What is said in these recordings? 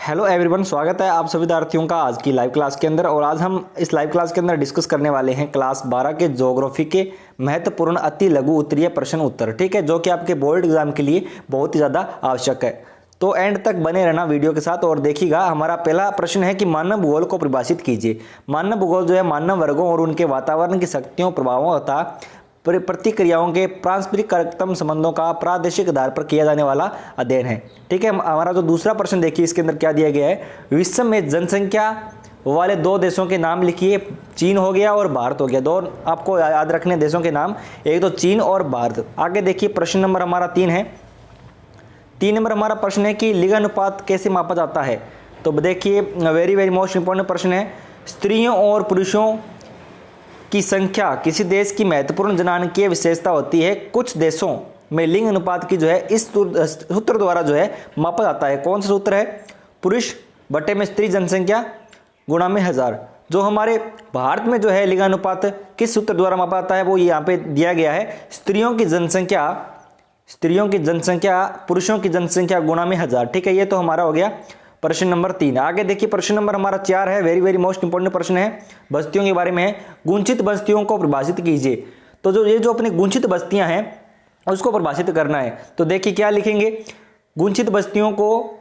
Hello everyone, स्वागत है आप सभी विद्यार्थियों का आज की लाइव क्लास के अंदर। और आज हम इस लाइव क्लास के अंदर डिस्कस करने वाले हैं क्लास 12 के ज्योग्राफी के महत्वपूर्ण अति लघु उत्तरीय प्रश्न उत्तर, ठीक है, जो कि आपके बोर्ड एग्जाम के लिए बहुत ही ज़्यादा आवश्यक है। तो एंड तक बने रहना वीडियो के साथ और देखिएगा। हमारा पहला प्रश्न है कि मानव भूगोल को परिभाषित कीजिए। मानव भूगोल जो है मानव वर्गों और उनके वातावरण की शक्तियों, प्रभावों तथा प्रतिक्रियाओं के पारस्परिक कार्यक्रम संबंधों का प्रादेशिक आधार पर किया जाने वाला अध्ययन है, ठीक है। हमारा जो दूसरा प्रश्न देखिए, इसके अंदर क्या दिया गया है। विश्व में जनसंख्या वाले दो देशों के नाम लिखिए। चीन हो गया और भारत हो गया। दो आपको याद रखने देशों के नाम, एक तो चीन और भारत। आगे देखिए, प्रश्न नंबर हमारा 3 है। 3 नंबर हमारा प्रश्न है कि लिंगानुपात कैसे मापा जाता है। तो देखिए, वेरी मोस्ट इंपॉर्टेंट प्रश्न है। स्त्रियों और पुरुषों की संख्या किसी देश की महत्वपूर्ण जनांकीय विशेषता होती है। कुछ देशों में लिंग अनुपात की जो है इस सूत्र द्वारा जो है मापा जाता है। कौन सा सूत्र है? पुरुष बटे में स्त्री जनसंख्या गुणा में 1000। जो हमारे भारत में जो है लिंगानुपात किस सूत्र द्वारा मापा जाता है, वो यहाँ पे दिया गया है। स्त्रियों की जनसंख्या पुरुषों की जनसंख्या गुणा में 1000, ठीक है। ये तो हमारा हो गया प्रश्न नंबर 3। आगे देखिए, प्रश्न नंबर हमारा 4 है। वेरी मोस्ट इंपॉर्टेंट प्रश्न है, बस्तियों के बारे में है। गुंचित बस्तियों को परिभाषित कीजिए। तो जो अपनी गुंचित बस्तियां हैं उसको परिभाषित करना है। तो देखिए क्या लिखेंगे। गुंचित बस्तियों को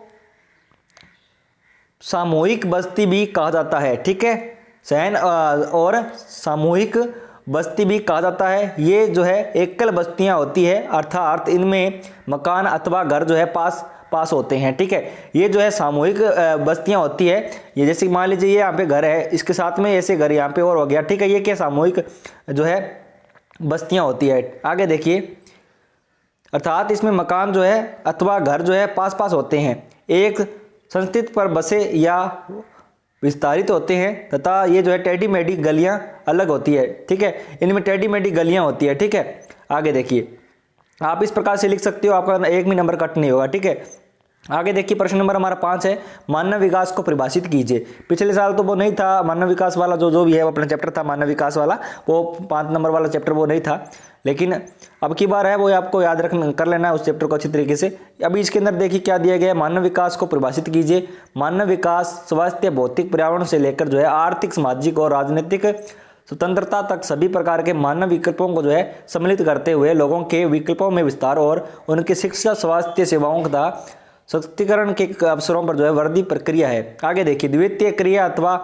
सामूहिक बस्ती भी कहा जाता है, ठीक है। शहर और सामूहिक बस्ती भी कहा जाता है। ये जो है एकल बस्तियां होती है, अर्थात इनमें मकान अथवा घर जो है पास होते हैं, ठीक है। ये जो है सामूहिक बस्तियां होती है। ये जैसे मान लीजिए ये यहाँ पे घर है, इसके साथ में ऐसे घर यहाँ पे और हो गया, ठीक है। ये क्या सामूहिक जो है बस्तियां होती है। आगे देखिए, अर्थात इसमें मकान जो है अथवा घर जो है पास होते हैं, एक संस्थित पर बसे या विस्तारित होते हैं, तथा ये जो है टेढ़ी मेढ़ी गलियां अलग होती है, ठीक है। इनमें टेढ़ी मेढ़ी गलियां होती है, ठीक है। आगे देखिए, आप इस प्रकार से लिख सकते हो, आपका एक भी नंबर कट नहीं होगा, ठीक है। आगे देखिए, प्रश्न नंबर हमारा 5 है। मानव विकास को परिभाषित कीजिए। पिछले साल तो वो नहीं था मानव विकास वाला, जो भी है अपना चैप्टर था मानव विकास वाला, वो 5 नंबर वाला चैप्टर वो नहीं था, लेकिन अब की बार है, वो आपको याद कर लेना है उस चैप्टर को अच्छी तरीके से। अभी इसके अंदर देखिए क्या दिया गया है। मानव विकास को परिभाषित कीजिए। मानव विकास स्वास्थ्य, भौतिक, पर्यावरण से लेकर जो है आर्थिक, सामाजिक और राजनीतिक स्वतंत्रता तक सभी प्रकार के मानव विकल्पों को जो है सम्मिलित करते हुए लोगों के विकल्पों में विस्तार और उनकी शिक्षा, स्वास्थ्य सेवाओं तथा सशक्तिकरण के अवसरों पर जो है वृद्धि प्रक्रिया है। आगे देखिए, द्वितीय क्रिया अथवा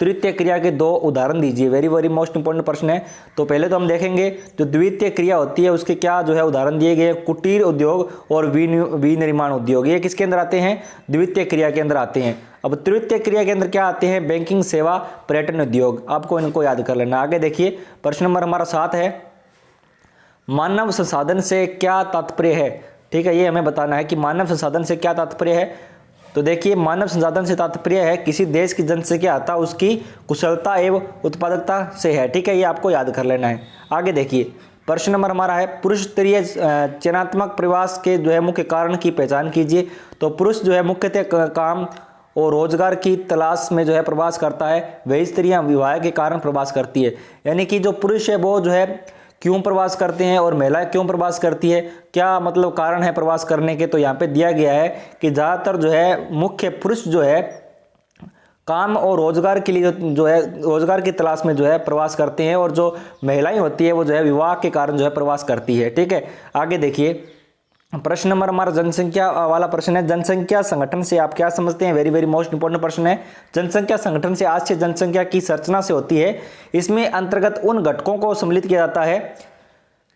तृतीय क्रिया के 2 उदाहरण दीजिए। वेरी मोस्ट इंपॉर्टेंट प्रश्न है। तो पहले तो हम देखेंगे जो द्वितीय क्रिया होती है उसके क्या जो है उदाहरण दिए गए। कुटीर उद्योग और विनिर्माण उद्योग, ये किसके अंदर आते हैं? द्वितीय क्रिया के अंदर आते हैं। अब तृतीय क्रिया के अंदर क्या आते हैं? बैंकिंग सेवा, पर्यटन उद्योग। आपको इनको याद कर लेना। आगे देखिए, प्रश्न नंबर हमारा 7 है। मानव संसाधन से क्या तात्पर्य है, ठीक है। ये हमें बताना है कि मानव संसाधन से क्या तात्पर्य है। तो देखिए, मानव संसाधन से तात्पर्य है किसी देश की जनसंख्या अथवा उसकी कुशलता एवं उत्पादकता से है, ठीक है। ये आपको याद कर लेना है। आगे देखिए, प्रश्न नंबर हमारा है पुरुष स्तरीय चयनात्मक प्रवास के जो है मुख्य कारण की पहचान कीजिए। तो पुरुष जो है मुख्यतः काम और रोजगार की तलाश में जो है प्रवास करता है, वही स्त्रियां विवाह के कारण प्रवास करती है। यानी कि जो पुरुष है वो जो है क्यों प्रवास करते हैं और महिलाएं क्यों प्रवास करती है, क्या मतलब कारण है प्रवास करने के। तो यहाँ पे दिया गया है कि ज़्यादातर जो है मुख्य पुरुष जो है काम और रोजगार के लिए जो है रोजगार की तलाश में जो है प्रवास करते हैं, और जो महिलाएं होती है वो जो है विवाह के कारण जो है प्रवास करती है, ठीक है। आगे देखिए, प्रश्न नंबर हमारा जनसंख्या वाला प्रश्न है। जनसंख्या संगठन से आप क्या समझते हैं? वेरी मोस्ट इंपॉर्टेंट प्रश्न है। जनसंख्या संगठन से आज से जनसंख्या की संरचना से होती है। इसमें अंतर्गत उन घटकों को सम्मिलित किया जाता है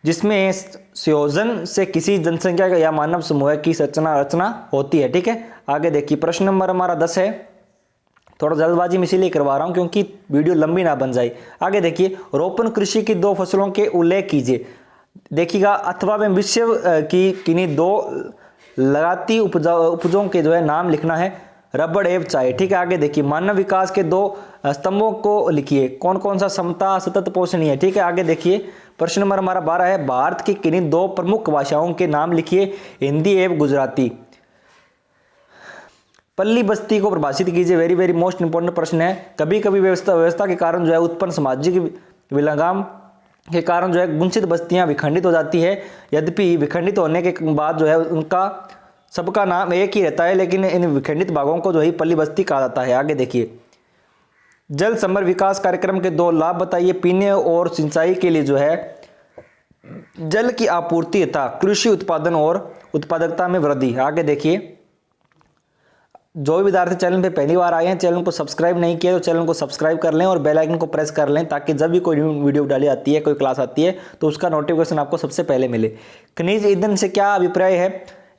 जिसमें संयोजन से किसी जनसंख्या या मानव समूह की रचना होती है, ठीक है। आगे देखिए, प्रश्न नंबर हमारा 10 है। थोड़ा जल्दबाजी में इसीलिए करवा रहा हूं क्योंकि वीडियो लंबी ना बन जाए। आगे देखिए, रोपण कृषि की 2 फसलों के उल्लेख कीजिए। देखिएगा, अथवा में विश्व की किन्हीं 2 लगाती उपजों के जो है नाम लिखना है, रबड़ एवं चाय, ठीक है। आगे देखिए, मानव विकास के 2 स्तंभों को लिखिए। कौन कौन सा? समता, सतत पोषणीय, ठीक है। आगे देखिए, प्रश्न नंबर हमारा 12 है। भारत की किन्हीं 2 प्रमुख भाषाओं के नाम लिखिए, हिंदी एवं गुजराती। पल्ली बस्ती को परिभाषित कीजिए। वेरी मोस्ट इंपॉर्टेंट प्रश्न है। कभी कभी व्यवस्था के कारण जो है उत्पन्न सामाजिक विलंघाम के कारण जो है गुंचित बस्तियां विखंडित हो जाती है। यद्यपि विखंडित होने के बाद जो है उनका सबका नाम एक ही रहता है, लेकिन इन विखंडित भागों को जो है पल्ली बस्ती कहा जाता है। आगे देखिए, जल समग्र विकास कार्यक्रम के 2 लाभ बताइए। पीने और सिंचाई के लिए जो है जल की आपूर्ति तथा कृषि उत्पादन और उत्पादकता में वृद्धि। आगे देखिए, जो भी विद्यार्थी चैनल पे पहली बार आए हैं, चैनल को सब्सक्राइब नहीं किया तो चैनल को सब्सक्राइब कर लें और बेल आइकन को प्रेस कर लें, ताकि जब भी कोई वीडियो डाली आती है, कोई क्लास आती है, तो उसका नोटिफिकेशन आपको सबसे पहले मिले। खनिज ईंधन से क्या अभिप्राय है?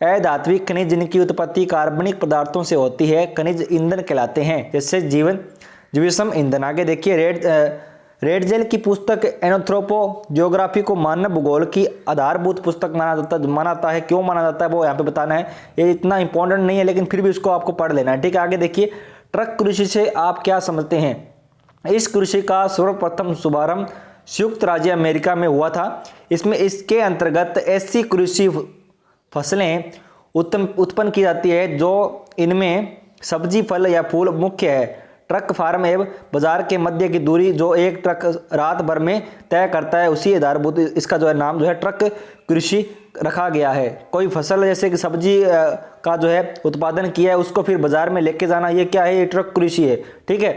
अधात्विक खनिज जिनकी उत्पत्ति कार्बनिक पदार्थों से होती है खनिज ईंधन कहलाते हैं, जैसे जीवाश्म ईंधन। आगे देखिए, रेडजेल की पुस्तक एनोथ्रोपो जियोग्राफी को मानव भूगोल की आधारभूत पुस्तक माना जाता है। क्यों माना जाता है वो यहाँ पे बताना है, ये इतना इंपॉर्टेंट नहीं है, लेकिन फिर भी इसको आपको पढ़ लेना है, ठीक है। आगे देखिए, ट्रक कृषि से आप क्या समझते हैं? इस कृषि का सर्वप्रथम शुभारंभ संयुक्त राज्य अमेरिका में हुआ था। इसके अंतर्गत ऐसी कृषि फसलें उत्पन्न की जाती है जो इनमें सब्जी, फल या फूल मुख्य है। ट्रक फार्म एवं बाजार के मध्य की दूरी जो एक ट्रक रात भर में तय करता है, उसी आधारभूत इसका जो है नाम जो है ट्रक कृषि रखा गया है। कोई फसल जैसे कि सब्जी का जो है उत्पादन किया है, उसको फिर बाजार में लेके जाना, ये क्या है? ये ट्रक कृषि है, ठीक है।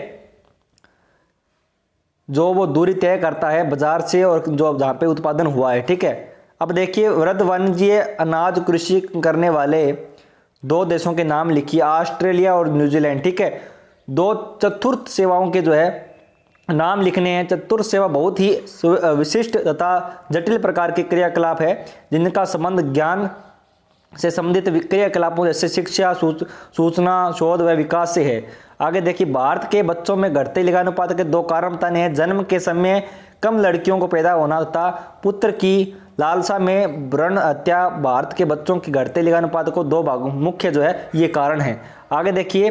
जो वो दूरी तय करता है बाजार से और जो जहाँ पे उत्पादन हुआ है, ठीक है। अब देखिए, वृहद वाणिज्य अनाज कृषि करने वाले 2 देशों के नाम लिखिए, ऑस्ट्रेलिया और न्यूजीलैंड, ठीक है। 2 चतुर्थ सेवाओं के जो है नाम लिखने हैं। चतुर्थ सेवा बहुत ही विशिष्ट तथा जटिल प्रकार के क्रियाकलाप है, जिनका संबंध ज्ञान से संबंधित क्रियाकलापों जैसे शिक्षा, सूचना, शोध व विकास से है। आगे देखिए, भारत के बच्चों में घटते लिंगानुपात के 2 कारण बताने हैं। जन्म के समय कम लड़कियों को पैदा होना तथा पुत्र की लालसा में भ्रूण हत्या। भारत के बच्चों की घटते लिंगानुपात को 2 भागों मुख्य जो है ये कारण है। आगे देखिए,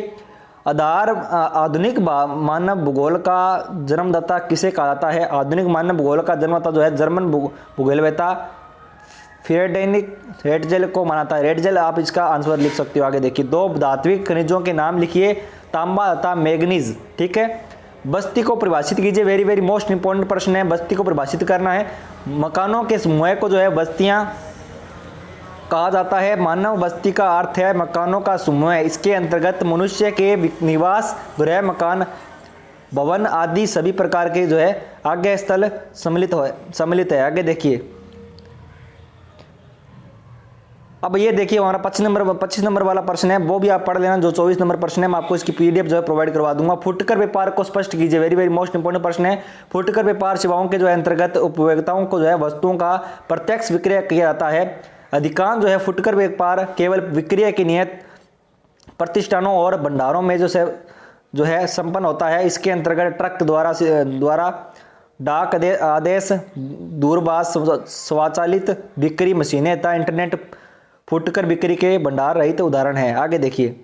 आधुनिक मानव भूगोल का जन्मदाता किसे कहा जाता है? आधुनिक मानव भूगोल का जन्मदाता जो है जर्मन भूगोलवेता फ्रीडरिख रेडजेल को माना है। रेडजेल, आप इसका आंसर लिख सकते हो। आगे देखिए, 2 धात्विक खनिजों के नाम लिखिए, तांबा तथा मैग्नीज, ठीक है। बस्ती को परिभाषित कीजिए। वेरी वेरी मोस्ट इंपॉर्टेंट प्रश्न है, बस्ती को परिभाषित करना है। मकानों के समूह को जो है बस्तियां कहा जाता है। मानव बस्ती का अर्थ है मकानों का समूह। इसके अंतर्गत मनुष्य के निवास, गृह, मकान, भवन आदि सभी प्रकार के जो है आज्ञा स्थल सम्मिलित है। आगे देखिए, अब ये देखिए हमारा 25 नंबर वाला प्रश्न है, वो भी आप पढ़ लेना। जो 24 नंबर प्रश्न है मैं आपको इसकी पीडीएफ जो है प्रोवाइड करवा दूंगा। फुटकर व्यापार को स्पष्ट कीजिए। वेरी वेरी मोस्ट इंपोर्टेंट प्रश्न है। फुटकर व्यापार सेवाओं के जो है अंतर्गत उपभोक्ताओं को जो है वस्तुओं का प्रत्यक्ष विक्रय किया जाता है। अधिकांश जो है फुटकर व्यापार केवल विक्रय की नियत प्रतिष्ठानों और भंडारों में जो है संपन्न होता है। इसके अंतर्गत ट्रक द्वारा डाक आदेश, दूरभाष, स्वचालित बिक्री मशीनें तथा इंटरनेट फुटकर बिक्री के भंडार रहित उदाहरण है। आगे देखिए,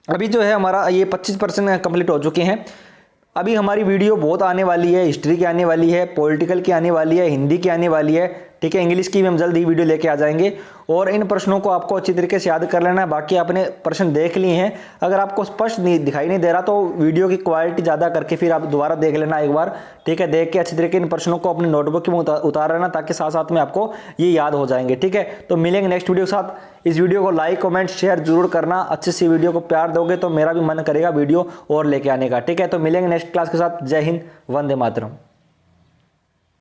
अभी जो है हमारा ये 25% कंप्लीट हो चुके हैं। अभी हमारी वीडियो बहुत आने वाली है, हिस्ट्री की आने वाली है, पॉलिटिकल की आने वाली है, हिंदी की आने वाली है, ठीक है। इंग्लिश की भी हम जल्द ही वीडियो लेके आ जाएंगे और इन प्रश्नों को आपको अच्छी तरीके से याद कर लेना है। बाकी आपने प्रश्न देख लिए हैं, अगर आपको स्पष्ट दिखाई नहीं दे रहा तो वीडियो की क्वालिटी ज़्यादा करके फिर आप दोबारा देख लेना एक बार, ठीक है। देख के अच्छी तरीके इन प्रश्नों को अपने नोटबुक में उतार लेना, ताकि साथ साथ में आपको ये याद हो जाएंगे, ठीक है। तो मिलेंगे नेक्स्ट वीडियो के साथ। इस वीडियो को लाइक, कमेंट, शेयर जरूर करना। अच्छी सी वीडियो को प्यार दोगे तो मेरा भी मन करेगा वीडियो और लेके आने का, ठीक है। तो मिलेंगे नेक्स्ट क्लास के साथ। जय हिंद, वंदे मातरम।